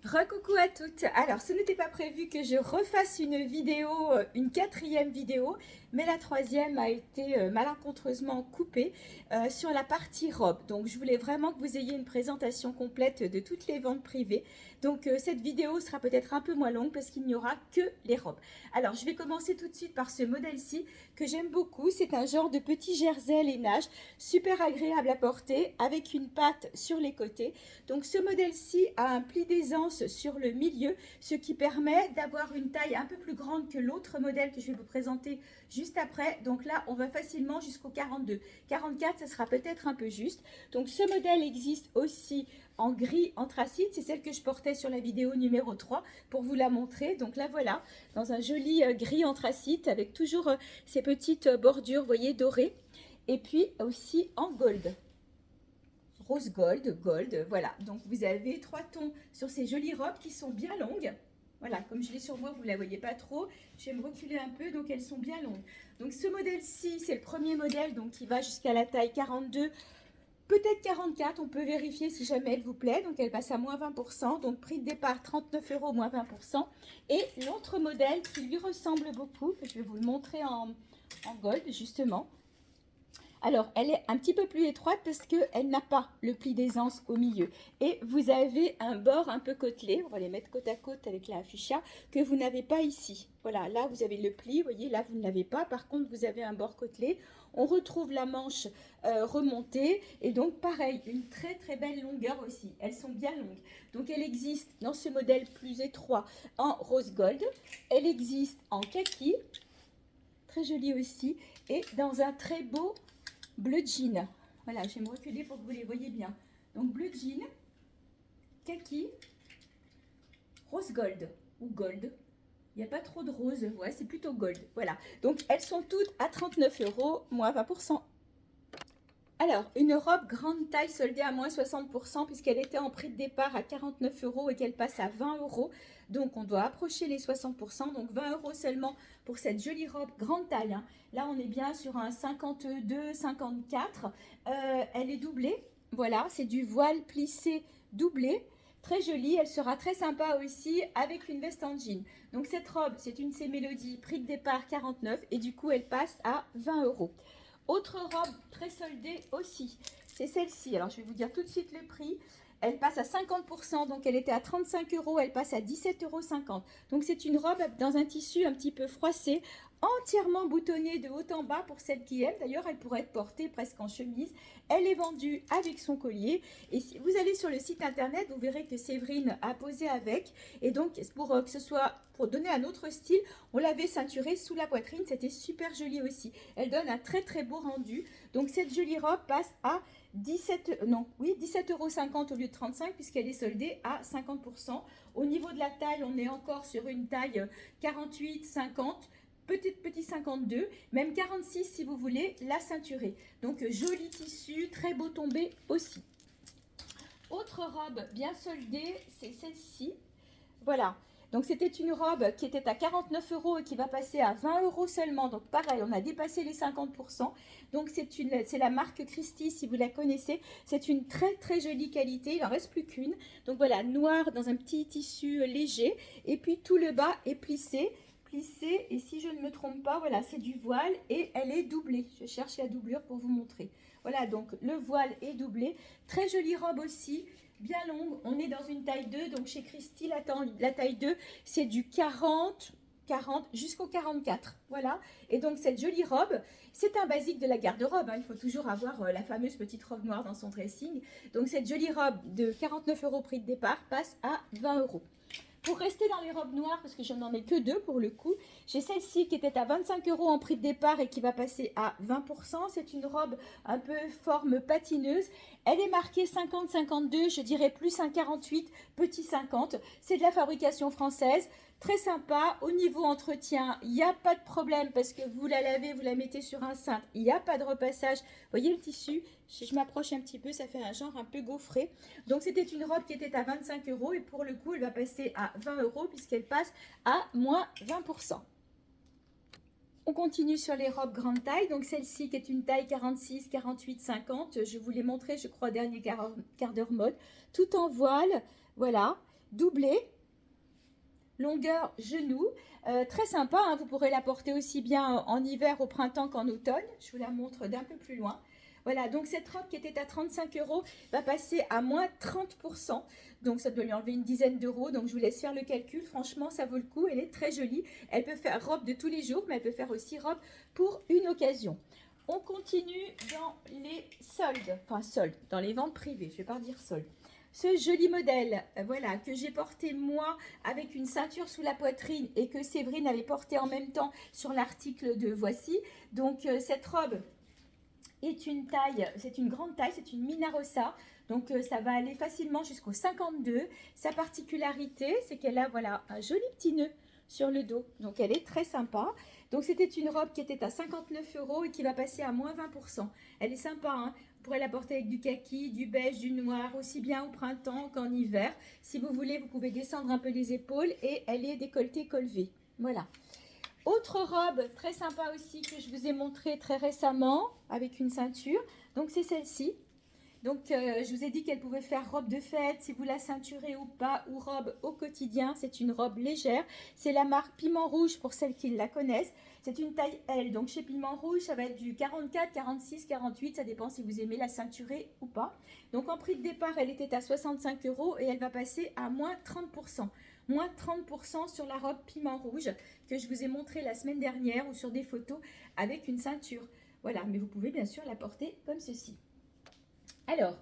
Recoucou à toutes. Alors, ce n'était pas prévu que je refasse une vidéo, une quatrième vidéo, mais la troisième a été malencontreusement coupée sur la partie robe. Donc, je voulais vraiment que vous ayez une présentation complète de toutes les ventes privées. Donc, cette vidéo sera peut-être un peu moins longue parce qu'il n'y aura que les robes. Alors, je vais commencer tout de suite par ce modèle-ci que j'aime beaucoup. C'est un genre de petit jersey lainage, super agréable à porter avec une patte sur les côtés. Donc, ce modèle-ci a un pli d'aisance sur le milieu, ce qui permet d'avoir une taille un peu plus grande que l'autre modèle que je vais vous présenter juste après. Donc là, on va facilement jusqu'au 42. 44, ça sera peut-être un peu juste. Donc ce modèle existe aussi en gris anthracite. C'est celle que je portais sur la vidéo numéro 3 pour vous la montrer. Donc là, voilà, dans un joli gris anthracite avec toujours ces petites bordures, vous voyez, dorées. Et puis aussi en gold. Rose gold, gold, voilà. Donc vous avez 3 tons sur ces jolies robes qui sont bien longues. Voilà, comme je l'ai sur moi, vous ne la voyez pas trop. Je vais me reculer un peu, donc elles sont bien longues. Donc ce modèle-ci, c'est le premier modèle, donc qui va jusqu'à la taille 42, peut-être 44, on peut vérifier si jamais elle vous plaît. Donc elle passe à moins 20%, donc prix de départ 39 €, moins 20%. Et l'autre modèle qui lui ressemble beaucoup, je vais vous le montrer en gold justement. Alors, elle est un petit peu plus étroite parce qu'elle n'a pas le pli d'aisance au milieu. Et vous avez un bord un peu côtelé, on va les mettre côte à côte avec la fuchsia, que vous n'avez pas ici. Voilà, là vous avez le pli, vous voyez, là vous ne l'avez pas. Par contre, vous avez un bord côtelé. On retrouve la manche remontée. Et donc, pareil, une très très belle longueur aussi. Elles sont bien longues. Donc, elle existe dans ce modèle plus étroit en rose gold. Elle existe en kaki, très jolie aussi. Et dans un très beau bleu jean. Voilà, je vais me reculer pour que vous les voyez bien. Donc bleu jean, kaki, rose gold ou gold. Il n'y a pas trop de rose, ouais, c'est plutôt gold. Voilà, donc elles sont toutes à 39 €, moins 20%. Alors, une robe grande taille soldée à moins 60% puisqu'elle était en prix de départ à 49 € et qu'elle passe à 20 €. Donc, on doit approcher les 60%. Donc, 20 € seulement pour cette jolie robe grande taille, hein. Là, on est bien sur un 52, 54. Elle est doublée. Voilà, c'est du voile plissé doublé. Très jolie. Elle sera très sympa aussi avec une veste en jean. Donc, cette robe, c'est une C Mélodie, prix de départ 49 et du coup, elle passe à 20 €. Autre robe très soldée aussi, c'est celle-ci. Alors, je vais vous dire tout de suite le prix. Elle passe à 50%, donc elle était à 35 €, elle passe à 17,50 €. Donc, c'est une robe dans un tissu un petit peu froissé, entièrement boutonnée de haut en bas pour celle qui aime. D'ailleurs, elle pourrait être portée presque en chemise. Elle est vendue avec son collier. Et si vous allez sur le site internet, vous verrez que Séverine a posé avec. Et donc, pour que ce soit, pour donner un autre style, on l'avait ceinturée sous la poitrine. C'était super joli aussi. Elle donne un très très beau rendu. Donc, cette jolie robe passe à 17,50 € au lieu de 35 puisqu'elle est soldée à 50%. Au niveau de la taille, on est encore sur une taille 48, 50. Peut-être petit 52, même 46 si vous voulez la ceinturer. Donc joli tissu, très beau tombé aussi. Autre robe bien soldée, c'est celle-ci. Voilà. Donc c'était une robe qui était à 49 € et qui va passer à 20 € seulement. Donc pareil, on a dépassé les 50%. Donc c'est la marque Christie si vous la connaissez. C'est une très très jolie qualité. Il en reste plus qu'une. Donc voilà, noir dans un petit tissu léger. Et puis tout le bas est plissé. Et si je ne me trompe pas, voilà, c'est du voile et elle est doublée. Je cherche la doublure pour vous montrer. Voilà, donc le voile est doublé. Très jolie robe aussi, bien longue. On est dans une taille 2, donc chez Christie, la taille 2, c'est du 40 jusqu'au 44. Voilà. Et donc cette jolie robe, c'est un basique de la garde-robe, hein. Il faut toujours avoir la fameuse petite robe noire dans son dressing. Donc cette jolie robe de 49 € prix de départ passe à 20 €. Pour rester dans les robes noires, parce que je n'en ai que 2 pour le coup, j'ai celle-ci qui était à 25 € en prix de départ et qui va passer à 20%. C'est une robe un peu forme patineuse. Elle est marquée 50-52, je dirais plus un 48, petit 50. C'est de la fabrication française. Très sympa. Au niveau entretien, il n'y a pas de problème parce que vous la lavez, vous la mettez sur un cintre. Il n'y a pas de repassage. Vous voyez le tissu? Si je m'approche un petit peu, ça fait un genre un peu gaufré. Donc c'était une robe qui était à 25 € et pour le coup, elle va passer à 20 € puisqu'elle passe à moins 20%. On continue sur les robes grande taille. Donc celle-ci qui est une taille 46, 48, 50. Je vous l'ai montré, je crois, au dernier quart d'heure mode. Tout en voile. Voilà. doublé, longueur genou, très sympa, hein, vous pourrez la porter aussi bien en hiver, au printemps qu'en automne. Je vous la montre d'un peu plus loin. Voilà, donc cette robe qui était à 35 € va passer à moins 30%. Donc ça doit lui enlever une dizaine d'euros. Donc je vous laisse faire le calcul. Franchement, ça vaut le coup. Elle est très jolie. Elle peut faire robe de tous les jours, mais elle peut faire aussi robe pour une occasion. On continue dans les soldes. Enfin, soldes, dans les ventes privées. Je ne vais pas dire soldes. Ce joli modèle, voilà, que j'ai porté moi avec une ceinture sous la poitrine et que Séverine avait porté en même temps sur l'article de Voici. Donc cette robe est une taille, c'est une grande taille, c'est une Mina Rossa. Donc ça va aller facilement jusqu'au 52. Sa particularité, c'est qu'elle a voilà un joli petit nœud sur le dos. Donc elle est très sympa. Donc c'était une robe qui était à 59 € et qui va passer à moins 20%. Elle est sympa, hein. Vous pourrez la porter avec du kaki, du beige, du noir, aussi bien au printemps qu'en hiver. Si vous voulez, vous pouvez descendre un peu les épaules et elle est décolletée, col V. Voilà. Autre robe très sympa aussi que je vous ai montré très récemment avec une ceinture. Donc c'est celle-ci. Donc je vous ai dit qu'elle pouvait faire robe de fête si vous la ceinturez ou pas, ou robe au quotidien. C'est une robe légère. C'est la marque Piment Rouge pour celles qui la connaissent. C'est une taille L. Donc chez Piment Rouge, ça va être du 44, 46, 48. Ça dépend si vous aimez la ceinturer ou pas. Donc en prix de départ, elle était à 65 € et elle va passer à moins 30%. Moins 30% sur la robe Piment Rouge que je vous ai montré la semaine dernière ou sur des photos avec une ceinture. Voilà, mais vous pouvez bien sûr la porter comme ceci. Alors,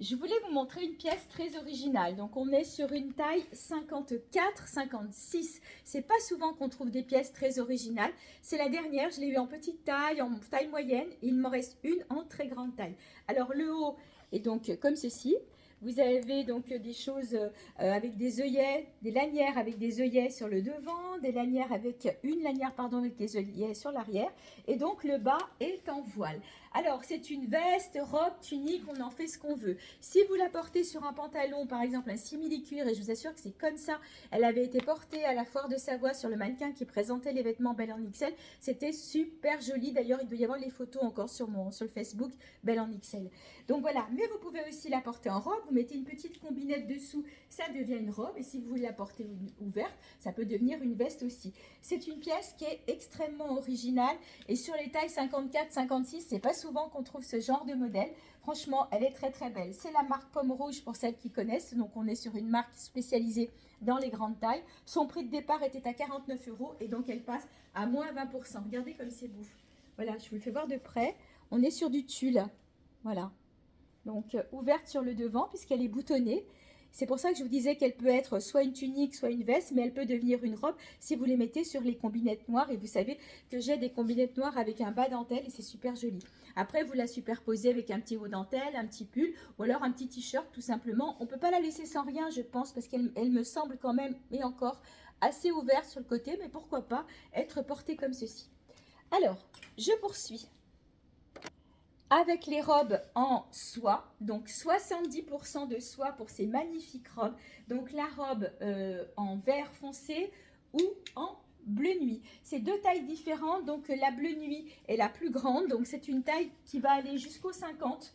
je voulais vous montrer une pièce très originale. Donc, on est sur une taille 54-56. C'est pas souvent qu'on trouve des pièces très originales. C'est la dernière, je l'ai eu en petite taille, en taille moyenne. Et il m'en reste une en très grande taille. Alors, le haut est donc comme ceci. Vous avez donc des choses avec des œillets, des lanières avec des œillets sur le devant, des lanières avec une lanière pardon avec des œillets sur l'arrière, et donc le bas est en voile. Alors c'est une veste, robe, tunique, on en fait ce qu'on veut. Si vous la portez sur un pantalon, par exemple un simili-cuir, et je vous assure que c'est comme ça, elle avait été portée à la foire de Savoie sur le mannequin qui présentait les vêtements Belle en XL, c'était super joli. D'ailleurs il doit y avoir les photos encore sur le Facebook Belle en XL. Donc voilà, mais vous pouvez aussi la porter en robe. Vous mettez une petite combinette dessous, ça devient une robe. Et si vous voulez la porter ouverte, ça peut devenir une veste aussi. C'est une pièce qui est extrêmement originale. Et sur les tailles 54-56, c'est pas souvent qu'on trouve ce genre de modèle. Franchement, elle est très très belle. C'est la marque Pomme Rouge pour celles qui connaissent. Donc on est sur une marque spécialisée dans les grandes tailles. Son prix de départ était à 49 € et donc elle passe à moins 20%. Regardez comme c'est beau. Voilà, je vous le fais voir de près. On est sur du tulle. Voilà. Donc ouverte sur le devant puisqu'elle est boutonnée. C'est pour ça que je vous disais qu'elle peut être soit une tunique, soit une veste, mais elle peut devenir une robe si vous les mettez sur les combinettes noires. Et vous savez que j'ai des combinettes noires avec un bas dentelle et c'est super joli. Après, vous la superposez avec un petit haut dentelle, un petit pull ou alors un petit t-shirt tout simplement. On ne peut pas la laisser sans rien, je pense, parce qu'elle me semble quand même, et encore, assez ouverte sur le côté. Mais pourquoi pas être portée comme ceci. Alors, je poursuis avec les robes en soie, donc 70% de soie pour ces magnifiques robes. Donc la robe en vert foncé ou en bleu nuit. C'est deux tailles différentes, donc la bleu nuit est la plus grande, donc c'est une taille qui va aller jusqu'au 50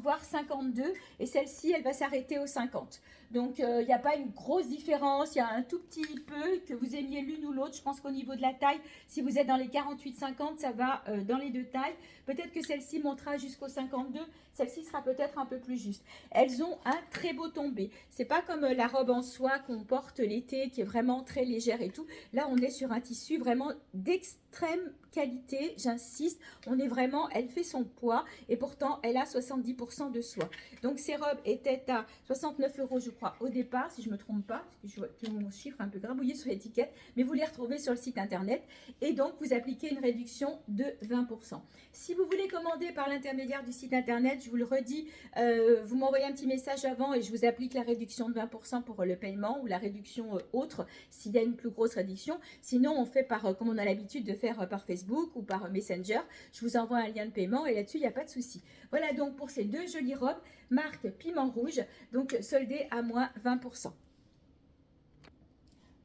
voire 52 et celle-ci elle va s'arrêter au 50. Donc il n'y a pas une grosse différence, il y a un tout petit peu que vous aimiez l'une ou l'autre. Je pense qu'au niveau de la taille, si vous êtes dans les 48-50, ça va dans les deux tailles. Peut-être que celle-ci montera jusqu'au 52, celle-ci sera peut-être un peu plus juste. Elles ont un très beau tombé. C'est pas comme la robe en soie qu'on porte l'été qui est vraiment très légère et tout. Là on est sur un tissu vraiment d'extrême qualité, j'insiste. On est vraiment, elle fait son poids et pourtant elle a 70% de soie. Donc ces robes étaient à 69 € je crois au départ, si je ne me trompe pas, parce que je vois que mon chiffre est un peu grabouillé sur l'étiquette, mais vous les retrouvez sur le site internet et donc vous appliquez une réduction de 20%. Si vous voulez commander par l'intermédiaire du site internet, je vous le redis, vous m'envoyez un petit message avant et je vous applique la réduction de 20% pour le paiement ou la réduction autre s'il y a une plus grosse réduction. Sinon on fait par, comme on a l'habitude de faire par Facebook ou par Messenger, je vous envoie un lien de paiement et là-dessus il n'y a pas de souci. Voilà donc pour ces deux jolies robes, marque Piment Rouge, donc soldées à moins 20%.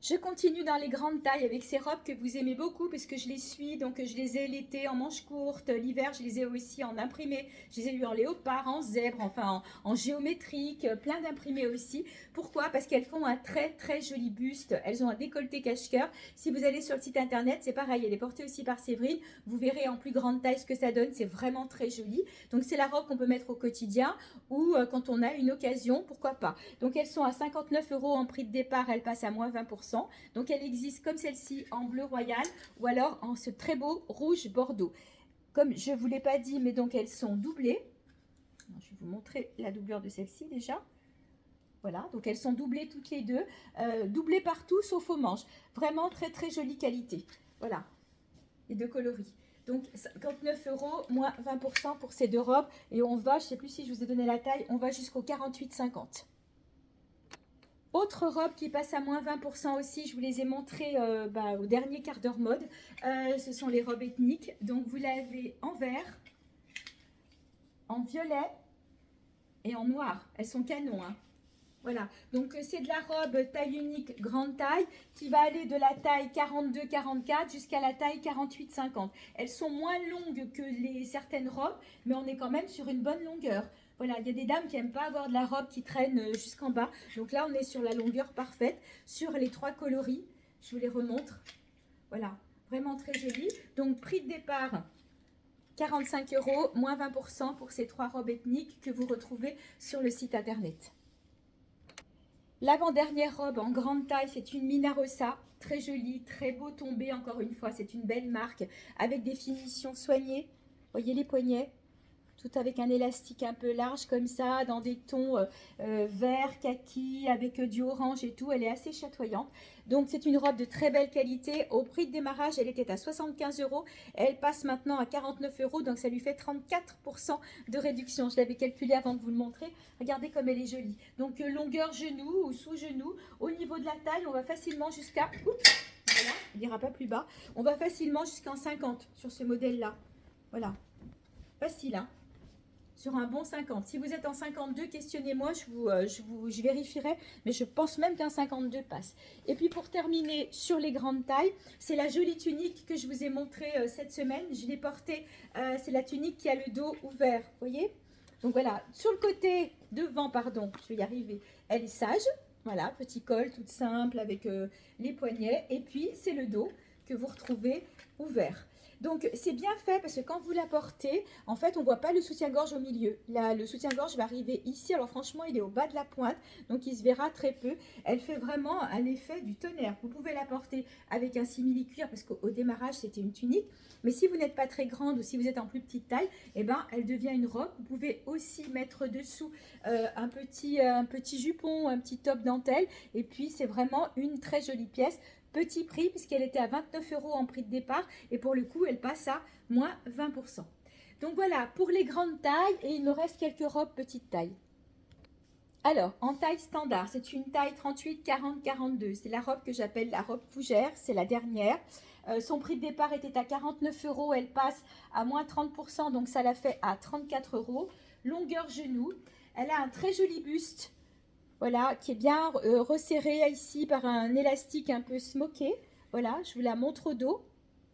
Je continue dans les grandes tailles avec ces robes que vous aimez beaucoup parce que je les suis, donc je les ai l'été en manches courtes, l'hiver je les ai aussi en imprimé, je les ai eu en léopard, en zèbre, enfin en géométrique, plein d'imprimés aussi. Pourquoi? Parce qu'elles font un très très joli buste, elles ont un décolleté cache-cœur. Si vous allez sur le site internet, c'est pareil, elle est portée aussi par Séverine, vous verrez en plus grande taille ce que ça donne, c'est vraiment très joli. Donc c'est la robe qu'on peut mettre au quotidien ou quand on a une occasion, pourquoi pas. Donc elles sont à 59 € en prix de départ, elles passent à moins 20%. Donc elle existe comme celle-ci en bleu royal ou alors en ce très beau rouge bordeaux. Comme je ne vous l'ai pas dit, mais donc elles sont doublées. Je vais vous montrer la doublure de celle-ci déjà. Voilà, donc elles sont doublées toutes les deux, doublées partout sauf aux manches. Vraiment très très jolie qualité. Voilà, les deux coloris. Donc 59 € moins 20% pour ces deux robes. Et on va, je ne sais plus si je vous ai donné la taille, on va jusqu'au 48,50. Autre robe qui passe à moins 20% aussi, je vous les ai montrées au dernier quart d'heure mode. Ce sont les robes ethniques. Donc vous l'avez en vert, en violet et en noir. Elles sont canon, hein. Voilà, donc c'est de la robe taille unique, grande taille, qui va aller de la taille 42-44 jusqu'à la taille 48-50. Elles sont moins longues que certaines robes, mais on est quand même sur une bonne longueur. Voilà, il y a des dames qui n'aiment pas avoir de la robe qui traîne jusqu'en bas. Donc là, on est sur la longueur parfaite, sur les trois coloris. Je vous les remontre. Voilà, vraiment très joli. Donc, prix de départ, 45 €, moins 20% pour ces trois robes ethniques que vous retrouvez sur le site internet. L'avant-dernière robe en grande taille, c'est une Mina Rossa, très jolie, très beau tombé, encore une fois, c'est une belle marque, avec des finitions soignées. Voyez les poignets, tout avec un élastique un peu large comme ça, dans des tons vert, kaki, avec du orange et tout. Elle est assez chatoyante. Donc c'est une robe de très belle qualité. Au prix de démarrage, elle était à 75 €. Elle passe maintenant à 49 €, donc ça lui fait 34% de réduction. Je l'avais calculé avant de vous le montrer. Regardez comme elle est jolie. Donc longueur genou ou sous-genou. Au niveau de la taille, on va facilement jusqu'à... Voilà, il n'ira pas plus bas. On va facilement jusqu'en 50 sur ce modèle-là. Voilà. Facile, hein? Sur un bon 50. Si vous êtes en 52, questionnez-moi, je vérifierai, mais je pense même qu'un 52 passe. Et puis pour terminer sur les grandes tailles, c'est la jolie tunique que je vous ai montrée cette semaine. Je l'ai portée, c'est la tunique qui a le dos ouvert, vous voyez? Donc voilà, sur le côté devant, pardon, je vais y arriver, elle est sage. Voilà, petit col tout simple avec les poignets. Et puis c'est le dos que vous retrouvez ouvert. Donc c'est bien fait parce que quand vous la portez, en fait on ne voit pas le soutien-gorge au milieu. Là, le soutien-gorge va arriver ici, alors franchement il est au bas de la pointe, donc il se verra très peu. Elle fait vraiment un effet du tonnerre. Vous pouvez la porter avec un simili-cuir parce qu'au démarrage c'était une tunique. Mais si vous n'êtes pas très grande ou si vous êtes en plus petite taille, eh ben, elle devient une robe. Vous pouvez aussi mettre dessous un petit jupon, un petit top dentelle. Et puis c'est vraiment une très jolie pièce. Petit prix puisqu'elle était à 29 € en prix de départ et pour le coup elle passe à moins 20%. Donc voilà pour les grandes tailles et il me reste quelques robes petite taille. Alors en taille standard, c'est une taille 38, 40, 42. C'est la robe que j'appelle la robe fougère, c'est la dernière. Son prix de départ était à 49 €, elle passe à moins 30%, donc ça la fait à 34 €. Longueur genou, elle a un très joli buste. Voilà, qui est bien resserré ici par un élastique un peu smoké. Voilà, je vous la montre au dos.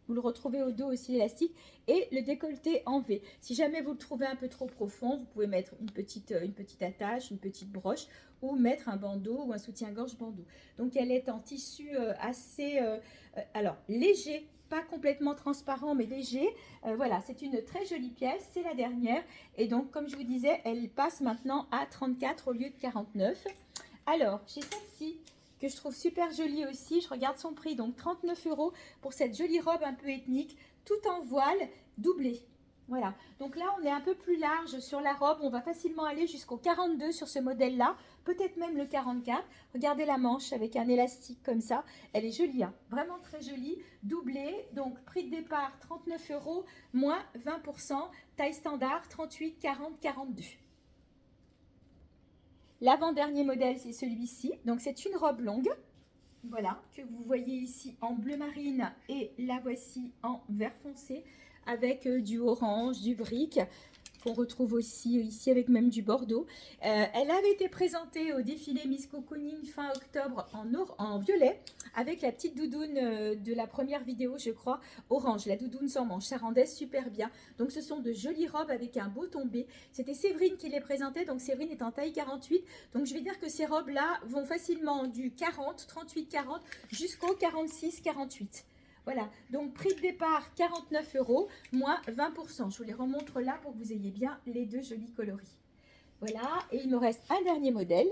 Vous le retrouvez au dos aussi l'élastique. Et le décolleté en V. Si jamais vous le trouvez un peu trop profond, vous pouvez mettre une petite attache, une petite broche ou mettre un bandeau ou un soutien-gorge bandeau. Donc elle est en tissu assez alors léger, pas complètement transparent mais léger. Voilà, c'est une très jolie pièce, c'est la dernière. Et donc comme je vous disais, elle passe maintenant à 34 au lieu de 49. Alors, j'ai celle-ci que je trouve super jolie aussi. Je regarde son prix, donc 39 € pour cette jolie robe un peu ethnique, tout en voile, doublée. Voilà, donc là on est un peu plus large sur la robe, on va facilement aller jusqu'au 42 sur ce modèle-là, peut-être même le 44. Regardez la manche avec un élastique comme ça, elle est jolie, hein, vraiment très jolie, doublée. Donc prix de départ 39 € moins 20%, taille standard 38, 40, 42. L'avant-dernier modèle, c'est celui-ci. Donc, c'est une robe longue, voilà, que vous voyez ici en bleu marine et la voici en vert foncé avec du orange, du brique. qu'on retrouve aussi ici avec même du bordeaux. Elle avait été présentée au défilé Miss Cocooning fin octobre en violet, avec la petite doudoune de la première vidéo, je crois, orange, la doudoune sans manche. Ça rendait super bien. Donc ce sont de jolies robes avec un beau tombé. C'était Séverine qui les présentait, donc Séverine est en taille 48. Donc je vais dire que ces robes-là vont facilement du 40, 38-40 jusqu'au 46-48. Voilà, donc prix de départ 49 €, moins 20%. Je vous les remontre là pour que vous ayez bien les deux jolis coloris. Voilà, et il me reste un dernier modèle.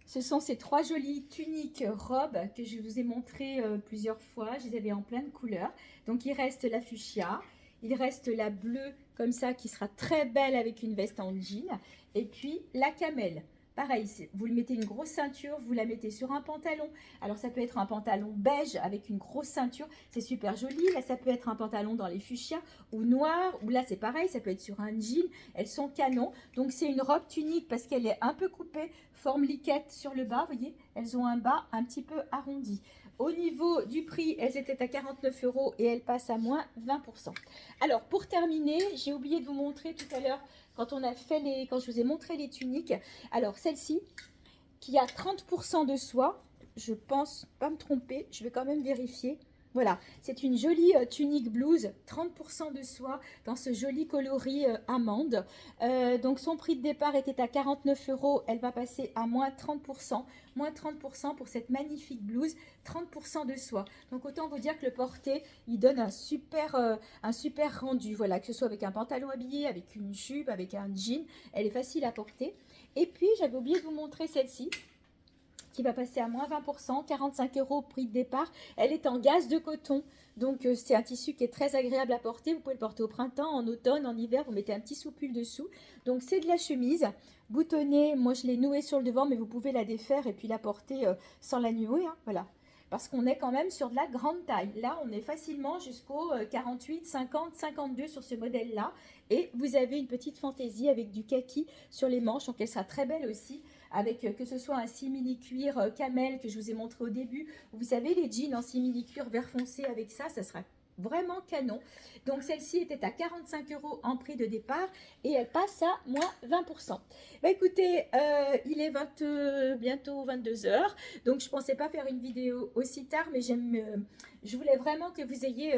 Ce sont ces trois jolies tuniques robes que je vous ai montrées plusieurs fois. Je les avais en plein de couleurs. Donc il reste la fuchsia, il reste la bleue comme ça qui sera très belle avec une veste en jean. Et puis la camel. Pareil, vous le mettez une grosse ceinture, vous la mettez sur un pantalon. Alors ça peut être un pantalon beige avec une grosse ceinture, c'est super joli. Là ça peut être un pantalon dans les fuchsias ou noir, ou là c'est pareil, ça peut être sur un jean. Elles sont canons, donc c'est une robe tunique parce qu'elle est un peu coupée, forme liquette sur le bas, vous voyez. Elles ont un bas un petit peu arrondi. Au niveau du prix, elles étaient à 49 € et elles passent à moins 20%. Alors pour terminer, j'ai oublié de vous montrer tout à l'heure quand je vous ai montré les tuniques. Alors celle-ci qui a 30% de soie, je pense pas me tromper, je vais quand même vérifier. Voilà, c'est une jolie tunique blouse, 30% de soie dans ce joli coloris amande. Donc son prix de départ était à 49 €, elle va passer à moins 30%. Moins 30% pour cette magnifique blouse, 30% de soie. Donc autant vous dire que le porté, il donne un super rendu. Voilà, que ce soit avec un pantalon habillé, avec une jupe, avec un jean, elle est facile à porter. Et puis j'avais oublié de vous montrer celle-ci, qui va passer à moins 20%, 45 € prix de départ. Elle est en gaze de coton, donc c'est un tissu qui est très agréable à porter. Vous pouvez le porter au printemps, en automne, en hiver, vous mettez un petit soupule dessous. Donc c'est de la chemise boutonnée, moi je l'ai nouée sur le devant, mais vous pouvez la défaire et puis la porter sans la nouer, hein, voilà. Parce qu'on est quand même sur de la grande taille. Là, on est facilement jusqu'au 48, 50, 52 sur ce modèle-là. Et vous avez une petite fantaisie avec du kaki sur les manches, donc elle sera très belle aussi, avec que ce soit un simili-cuir camel que je vous ai montré au début. Vous savez, les jeans en simili-cuir vert foncé avec ça, ça sera vraiment canon. Donc celle-ci était à 45 € en prix de départ et elle passe à moins 20%. Bah écoutez, il est bientôt 22 h, donc je pensais pas faire une vidéo aussi tard, mais je voulais vraiment que vous ayez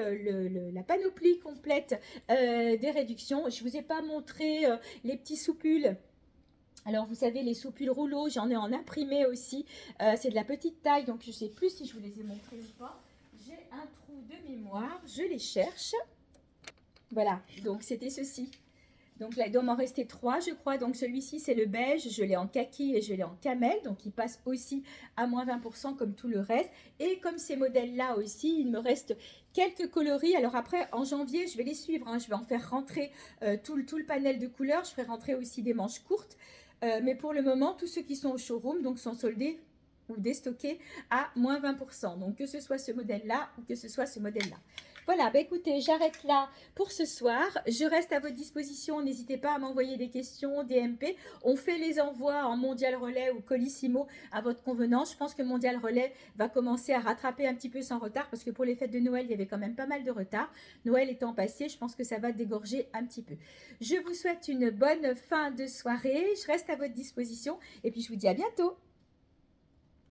la panoplie complète des réductions. Je vous ai pas montré les petits soupules. Alors, vous savez, les soupules rouleaux, j'en ai en imprimé aussi. C'est de la petite taille, donc je ne sais plus si je vous les ai montrés ou pas. J'ai un trou de mémoire, je les cherche. Voilà, donc c'était ceci. Donc là, il doit m'en rester 3, je crois. Donc celui-ci, c'est le beige. Je l'ai en kaki et je l'ai en camel. Donc il passe aussi à moins 20% comme tout le reste. Et comme ces modèles-là aussi, il me reste quelques coloris. Alors après, en janvier, je vais les suivre, hein. Je vais en faire rentrer tout le panel de couleurs. Je ferai rentrer aussi des manches courtes. Mais pour le moment, tous ceux qui sont au showroom donc sont soldés ou déstockés à moins 20%. Donc que ce soit ce modèle-là ou que ce soit ce modèle-là. Voilà, bah écoutez, j'arrête là pour ce soir. Je reste à votre disposition. N'hésitez pas à m'envoyer des questions, des MP. On fait les envois en Mondial Relais ou Colissimo à votre convenance. Je pense que Mondial Relais va commencer à rattraper un petit peu son retard parce que pour les fêtes de Noël, il y avait quand même pas mal de retard. Noël étant passé, je pense que ça va dégorger un petit peu. Je vous souhaite une bonne fin de soirée. Je reste à votre disposition et puis je vous dis à bientôt.